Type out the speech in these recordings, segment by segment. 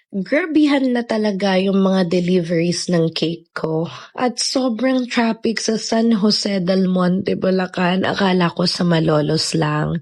Grabihan na talaga yung mga deliveries ng cake ko at sobrang traffic sa San Jose del Monte, Bulacan. Akala ko sa Malolos lang.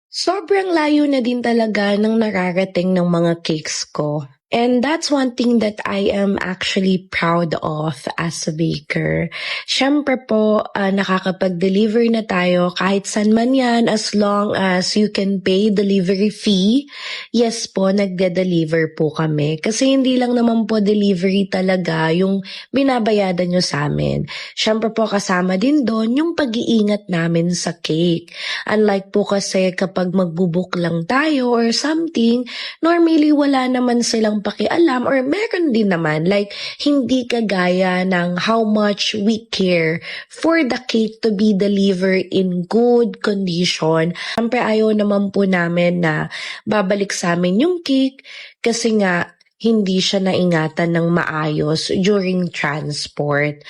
Sobrang layo na din talaga ng nararating ng mga cakes ko. And that's one thing that I am actually proud of as a baker. Siyempre po, nakakapag-deliver na tayo kahit saan man yan as long as you can pay delivery fee. Yes po, nagde-deliver po kami. Kasi hindi lang naman po delivery talaga yung binabayadan nyo sa amin. Siyempre po kasama din doon yung pag-iingat namin sa cake. Unlike po kasi kapag magbubook lang tayo or something, normally wala naman silang pakialam or meron din naman like hindi kagaya ng how much we care for the cake to be delivered in good condition. Siyempre ayaw naman po namin na babalik sa amin yung cake kasi nga hindi siya naingatan ng maayos during transport.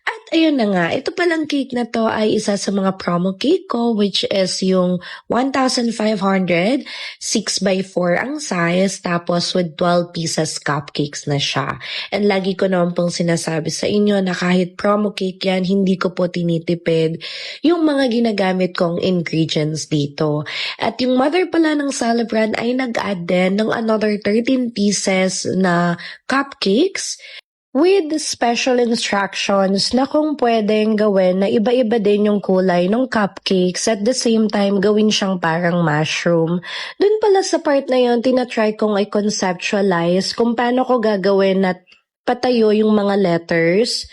At ayun na nga, ito palang cake na to ay isa sa mga promo cake ko which is yung 1,500, 6x4 ang size, tapos with 12 pieces cupcakes na siya. And lagi ko naman pong sinasabi sa inyo na kahit promo cake yan, hindi ko po tinitipid yung mga ginagamit kong ingredients dito. At yung mother pala ng Celebrant ay nag-add din ng another 13 pieces na cupcakes with special instructions na kung pwedeng gawin na iba-iba din yung kulay ng cupcakes at the same time gawin siyang parang mushroom. Dun pala sa part na yun, tinatry kong i-conceptualize kung paano ko gagawin at patayo yung mga letters.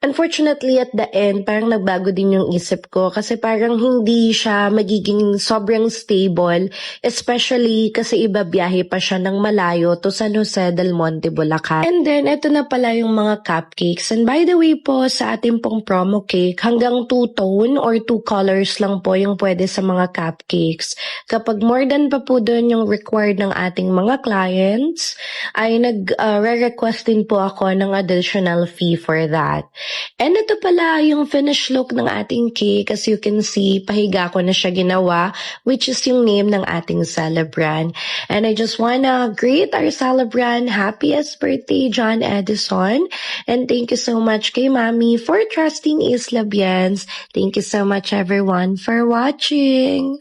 Unfortunately, at the end, parang nagbago din yung isip ko kasi parang hindi siya magiging sobrang stable, especially kasi ibabiyahe pa siya ng malayo to San Jose del Monte, Bulacan. And then, eto na pala yung mga cupcakes. And by the way po, sa ating pong promo cake, hanggang 2-tone or 2 colors lang po yung pwede sa mga cupcakes. Kapag more than pa po dun yung required ng ating mga clients, ay nag-request din po ako ng additional fee for that. And ito pala yung finished look ng ating cake. As you can see, pahiga ko na siya ginawa, which is yung name ng ating celebrant. And I just wanna greet our celebrant, happiest birthday, John Edison. And thank you so much kay Mami for trusting Isla Biens. Thank you so much everyone for watching.